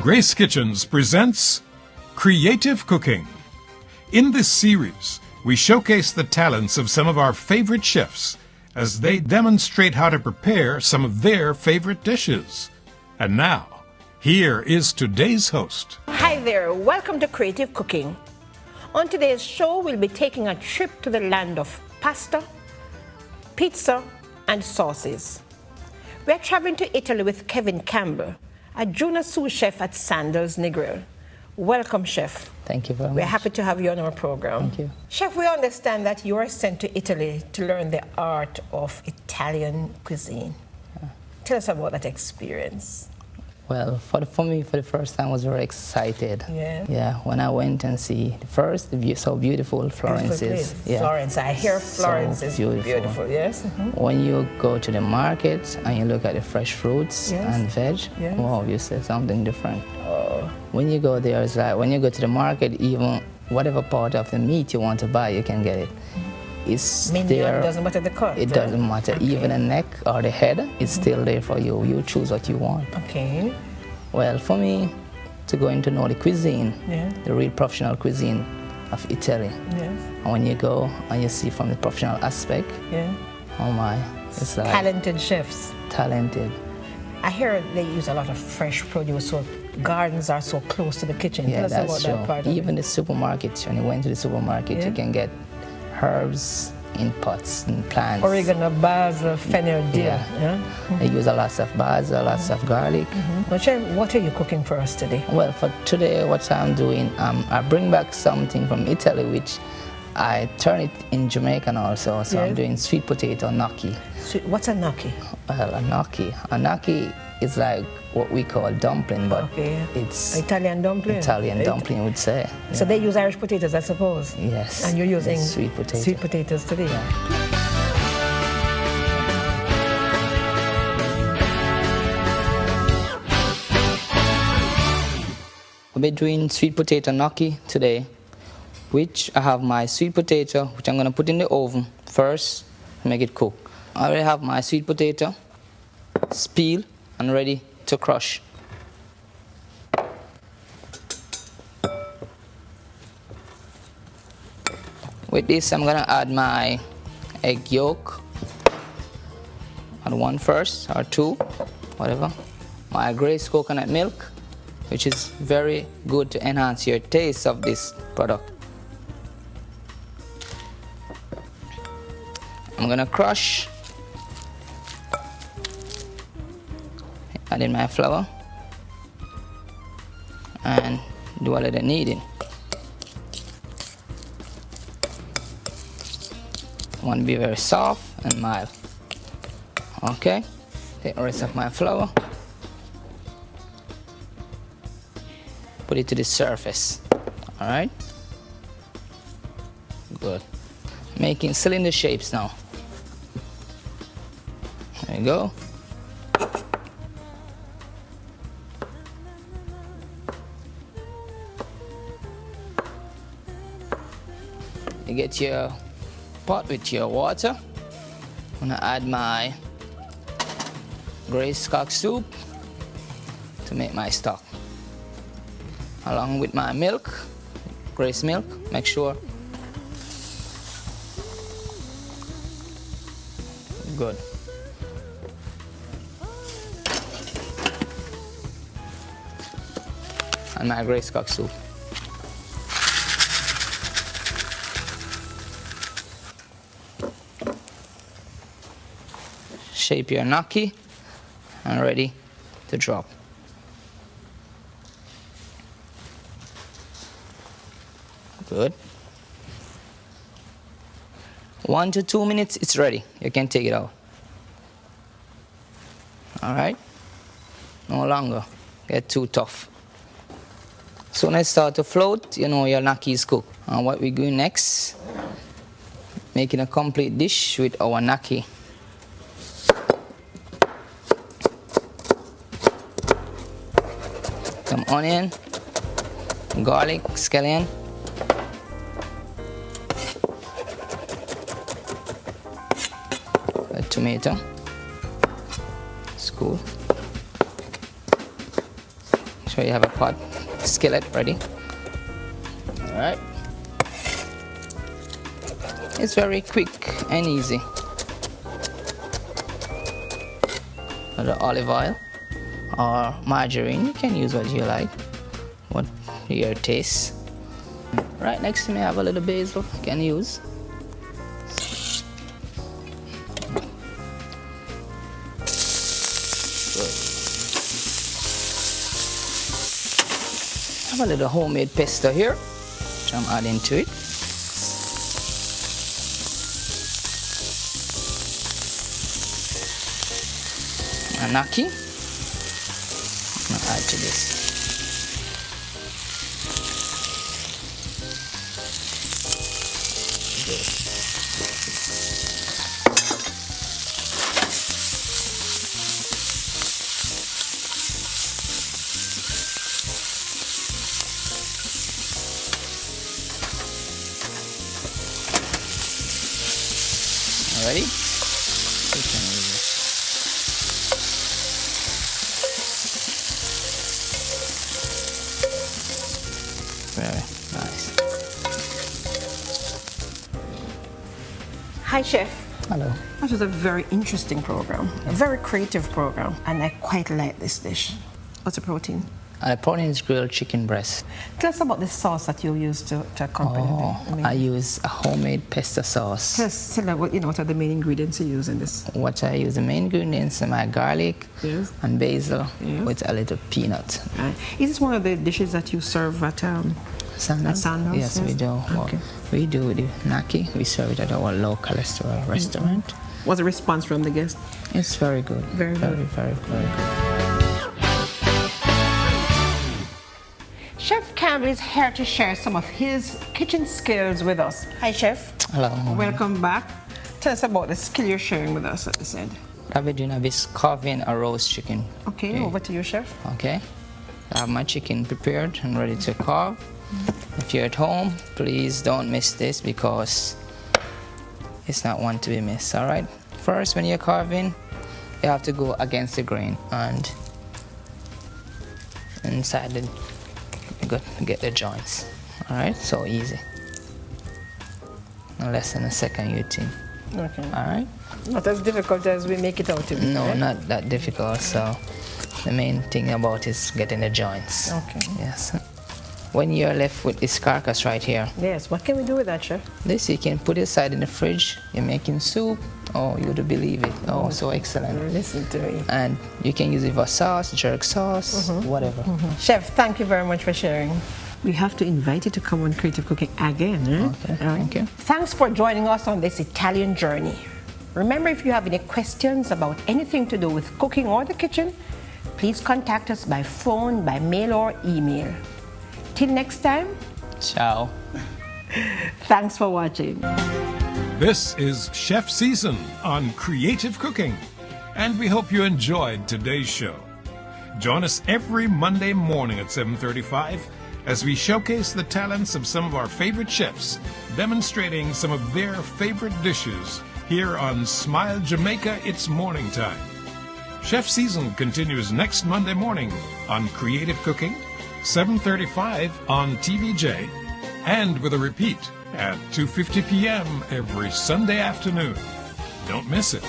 Grace Kitchens presents Creative Cooking. In this series, we showcase the talents of some of our favorite chefs as they demonstrate how to prepare some of their favorite dishes. And now, here is today's host. Hi there, welcome to Creative Cooking. On today's show, we'll be taking a trip to the land of pasta, pizza, and sauces. We're traveling to Italy with Kevin Campbell, a junior sous chef at Sandals Negril. Welcome, Chef. Thank you very much. We're happy to have you on our program. Thank you. Chef, we understand that you are sent to Italy to learn the art of Italian cuisine. Tell us about that experience. Well, for me, for the first time, I was very excited. Yeah. Yeah, when I went and see the view, so beautiful, Florence is. Yeah. Florence, I hear Florence is beautiful, yes. When you go to the market and you look at the fresh fruits and veg, wow, you see something different. Oh. When you go there, it's like when you go to the market, even whatever part of the meat you want to buy, you can get it. It's there. It doesn't matter the cut. It doesn't matter. Okay. Even the neck or the head is still there for you. You choose what you want. Okay. Well, for me, to go into know the cuisine, the real professional cuisine of Italy. Yes. And when you go and you see from the professional aspect, oh my, it's like talented chefs. Talented. I hear they use a lot of fresh produce, so gardens are so close to the kitchen. Yeah, Tell us about that part. Even the supermarket, when you went to the supermarket, you can get herbs in pots and plants. Oregano, basil, fennel, dill. They use a lot of basil, lots of garlic. But Chef, what are you cooking for us today? Well, for today, what I'm doing, I bring back something from Italy, which I turn it in Jamaican also. So I'm doing sweet potato gnocchi. What's a gnocchi? Well, a gnocchi is like what we call dumpling, but it's Italian dumpling. Italian dumpling, would say. So they use Irish potatoes, I suppose. Yes. And you're using sweet potatoes. Sweet potatoes today. We'll be doing sweet potato gnocchi today, which I have my sweet potato, which I'm going to put in the oven first to make it cook. I already have my sweet potato, peeled and ready to crush. With this, I'm going to add my egg yolk. Add one first, or two, whatever. My Grace coconut milk, which is very good to enhance your taste of this product. I'm going to crush. Add in my flour and do a little kneading. I want to be very soft and mild. Okay, take the rest of my flour, put it to the surface. All right, good. Making cylinder shapes now. There you go. You get your pot with your water. I'm gonna add my Grace cock soup to make my stock, along with my milk, Grace milk. Make sure. Good. And my Grace cock soup. Shape your gnocchi and ready to drop. Good. 1 to 2 minutes, it's ready. You can take it out. All right? No longer get too tough. Soon as it starts to float, you know your gnocchi is cooked. And what we're doing next, making a complete dish with our gnocchi. Some onion, garlic, scallion, a tomato, it's cool. sure you have a pot, skillet ready. All right. It's very quick and easy. A little olive oil or margarine, you can use what you like, what your taste. Right next to me I have a little basil you can use. Good. I have a little homemade pesto here, which I'm adding to it. A gnocchi. I'm gonna add to this. Ready? Very nice. Hi, Chef. Hello. That was a very interesting program, a very creative program, and I quite like this dish. What's the protein? The protein is grilled chicken breast. Tell us about the sauce that you use to accompany it. I use a homemade pesto sauce. Just tell us what are the main ingredients you use in this? What I use, the main ingredients are my garlic and basil with a little peanut. Right. Is this one of the dishes that you serve at Sandals? Sandals? Yes, we do. Okay. We do the gnocchi. We serve it at our low cholesterol restaurant. What's the response from the guests? It's very good. Very good. Very good. Chef Campbell is here to share some of his kitchen skills with us. Hi, Chef. Hello. Welcome back. Tell us about the skill you're sharing with us at this end. I'll be doing this carving a roast chicken. Okay, over to you, Chef. Okay. I have my chicken prepared and ready to carve. If you're at home, please don't miss this because it's not one to be missed, all right? First, when you're carving, you have to go against the grain and inside the get the joints. All right, so easy. In less than a second, you think. Okay. All right. Not as difficult as we make it out to be. No, right? not that difficult. So the main thing about is getting the joints. Okay. Yes. When you're left with this carcass right here. Yes. What can we do with that, Chef? This you can put it aside in the fridge. You're making soup. Oh, you would believe it. Oh, so excellent. Listen to me. And you can use it for sauce, jerk sauce, whatever. Chef, thank you very much for sharing. We have to invite you to come on Creative Cooking again. Okay, thank you. Thanks for joining us on this Italian journey. Remember, if you have any questions about anything to do with cooking or the kitchen, please contact us by phone, by mail, or email. Till next time. Ciao. Thanks for watching. This is Chef Season on Creative Cooking, and we hope you enjoyed today's show. Join us every Monday morning at 7:35 as we showcase the talents of some of our favorite chefs, demonstrating some of their favorite dishes here on Smile Jamaica, It's Morning Time. Chef Season continues next Monday morning on Creative Cooking, 7:35 on TVJ, and with a repeat at 2:50 p.m. every Sunday afternoon. Don't miss it.